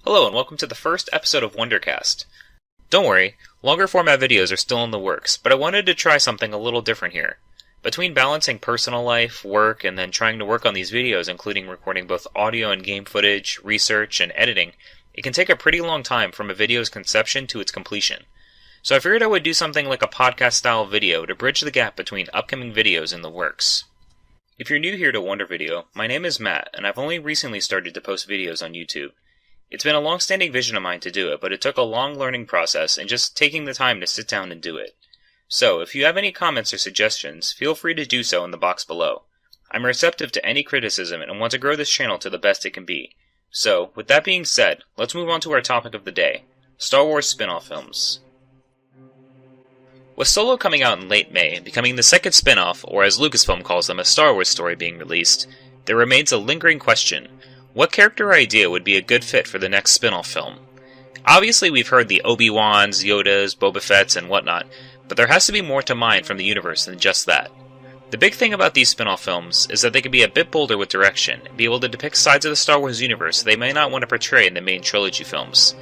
Hello and welcome to the first episode of Wundercast. Don't worry, longer format videos are still in the works, but I wanted to try something a little different here. Between balancing personal life, work, and then trying to work on these videos, including recording both audio and game footage, research, and editing, it can take a pretty long time from a video's conception to its completion. So I figured I would do something like a podcast-style video to bridge the gap between upcoming videos in the works. If you're new here to Wundervideo, my name is Matt, and I've only recently started to post videos on YouTube. It's been a long-standing vision of mine to do it, but it took a long learning process and just taking the time to sit down and do it. So, if you have any comments or suggestions, feel free to do so in the box below. I'm receptive to any criticism and want to grow this channel to the best it can be. So, with that being said, let's move on to our topic of the day, Star Wars spin-off films. With Solo coming out in late May and becoming the second spin-off, or as Lucasfilm calls them, a Star Wars story being released, there remains a lingering question. What character or idea would be a good fit for the next spin-off film? Obviously we've heard the Obi-Wans, Yodas, Boba Fett's, and whatnot, but there has to be more to mine from the universe than just that. The big thing about these spin-off films is that they can be a bit bolder with direction, and be able to depict sides of the Star Wars universe they may not want to portray in the main trilogy films.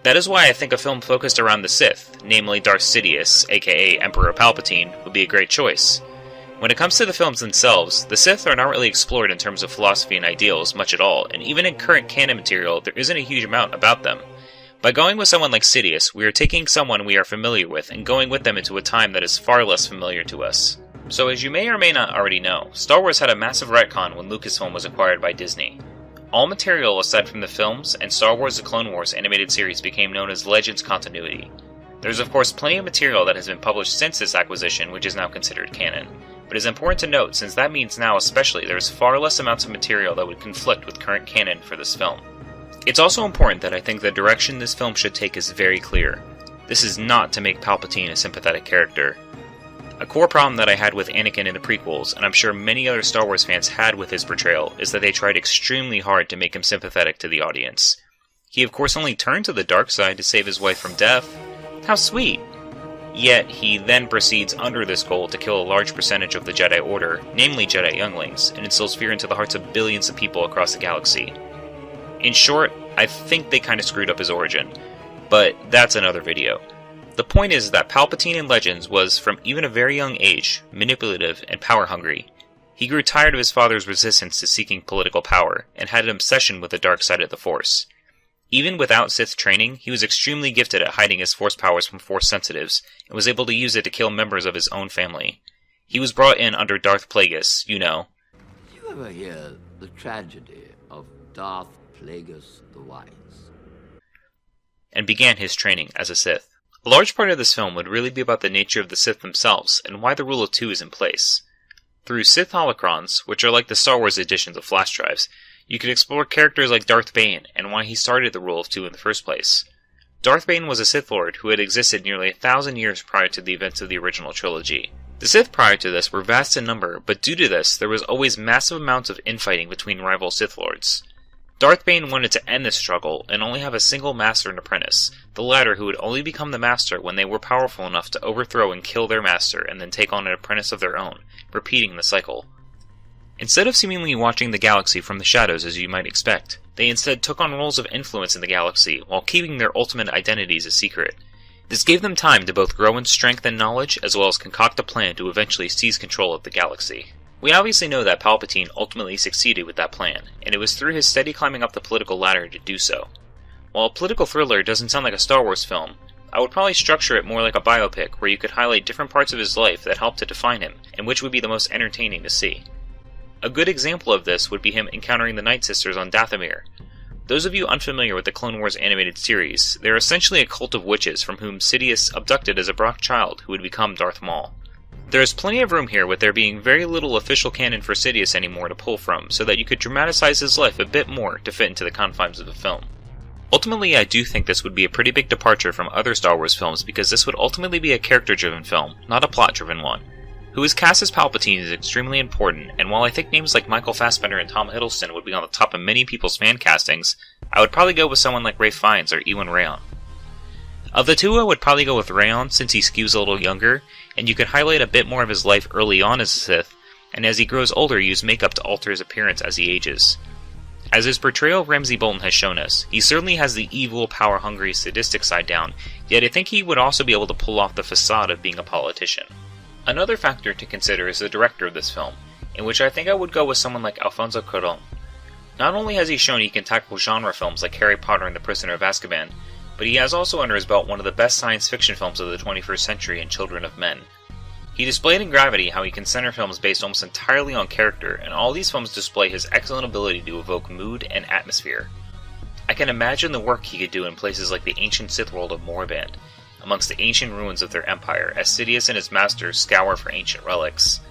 That is why I think a film focused around the Sith, namely Darth Sidious, aka Emperor Palpatine, would be a great choice. When it comes to the films themselves, the Sith are not really explored in terms of philosophy and ideals much at all, and even in current canon material, there isn't a huge amount about them. By going with someone like Sidious, we are taking someone we are familiar with and going with them into a time that is far less familiar to us. So as you may or may not already know, Star Wars had a massive retcon when Lucasfilm was acquired by Disney. All material aside from the films and Star Wars The Clone Wars animated series became known as Legends Continuity. There's of course plenty of material that has been published since this acquisition which is now considered canon. But it's important to note, since that means now especially there is far less amounts of material that would conflict with current canon for this film. It's also important that I think the direction this film should take is very clear. This is not to make Palpatine a sympathetic character. A core problem that I had with Anakin in the prequels, and I'm sure many other Star Wars fans had with his portrayal, is that they tried extremely hard to make him sympathetic to the audience. He of course only turned to the dark side to save his wife from death. How sweet! Yet, he then proceeds under this goal to kill a large percentage of the Jedi Order, namely Jedi younglings, and instills fear into the hearts of billions of people across the galaxy. In short, I think they kinda screwed up his origin, but that's another video. The point is that Palpatine in Legends was, from even a very young age, manipulative and power-hungry. He grew tired of his father's resistance to seeking political power, and had an obsession with the dark side of the Force. Even without Sith training, he was extremely gifted at hiding his Force powers from Force sensitives, and was able to use it to kill members of his own family. He was brought in under Darth Plagueis, you know. Did you ever hear the tragedy of Darth Plagueis the Wise? And began his training as a Sith. A large part of this film would really be about the nature of the Sith themselves, and why the Rule of Two is in place. Through Sith holocrons, which are like the Star Wars editions of flash drives, you could explore characters like Darth Bane, and why he started the Rule of Two in the first place. Darth Bane was a Sith Lord who had existed nearly 1,000 years prior to the events of the original trilogy. The Sith prior to this were vast in number, but due to this, there was always massive amounts of infighting between rival Sith Lords. Darth Bane wanted to end this struggle, and only have a single master and apprentice, the latter who would only become the master when they were powerful enough to overthrow and kill their master, and then take on an apprentice of their own, repeating the cycle. Instead of seemingly watching the galaxy from the shadows as you might expect, they instead took on roles of influence in the galaxy while keeping their ultimate identities a secret. This gave them time to both grow in strength and knowledge, as well as concoct a plan to eventually seize control of the galaxy. We obviously know that Palpatine ultimately succeeded with that plan, and it was through his steady climbing up the political ladder to do so. While a political thriller doesn't sound like a Star Wars film, I would probably structure it more like a biopic where you could highlight different parts of his life that helped to define him, and which would be the most entertaining to see. A good example of this would be him encountering the Night Sisters on Dathomir. Those of you unfamiliar with the Clone Wars animated series, they are essentially a cult of witches from whom Sidious abducted as a Brock child who would become Darth Maul. There is plenty of room here with there being very little official canon for Sidious anymore to pull from, so that you could dramatize his life a bit more to fit into the confines of the film. Ultimately, I do think this would be a pretty big departure from other Star Wars films because this would ultimately be a character-driven film, not a plot-driven one. Who is cast as Palpatine is extremely important, and while I think names like Michael Fassbender and Tom Hiddleston would be on the top of many people's fan castings, I would probably go with someone like Ralph Fiennes or Ewan Rayon. Of the two, I would probably go with Rayon since he skews a little younger, and you could highlight a bit more of his life early on as a Sith, and as he grows older use makeup to alter his appearance as he ages. As his portrayal of Ramsay Bolton has shown us, he certainly has the evil, power-hungry, sadistic side down, yet I think he would also be able to pull off the facade of being a politician. Another factor to consider is the director of this film, in which I think I would go with someone like Alfonso Cuarón. Not only has he shown he can tackle genre films like Harry Potter and the Prisoner of Azkaban, but he has also under his belt one of the best science fiction films of the 21st century in Children of Men. He displayed in Gravity how he can center films based almost entirely on character, and all these films display his excellent ability to evoke mood and atmosphere. I can imagine the work he could do in places like the ancient Sith world of Moraband, amongst the ancient ruins of their empire, as Sidious and his masters scour for ancient relics.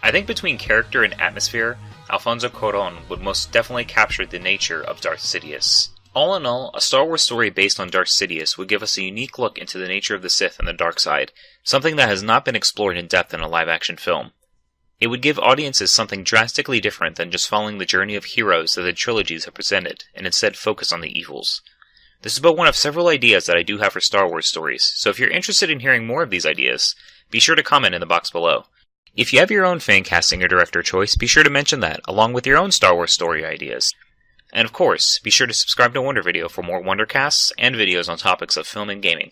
I think between character and atmosphere, Alfonso Cuarón would most definitely capture the nature of Darth Sidious. All in all, a Star Wars story based on Darth Sidious would give us a unique look into the nature of the Sith and the dark side, something that has not been explored in depth in a live-action film. It would give audiences something drastically different than just following the journey of heroes that the trilogies have presented, and instead focus on the evils. This is but one of several ideas that I do have for Star Wars stories, so if you're interested in hearing more of these ideas, be sure to comment in the box below. If you have your own fan casting or director choice, be sure to mention that, along with your own Star Wars story ideas. And of course, be sure to subscribe to Wundervideo for more Wundercasts and videos on topics of film and gaming.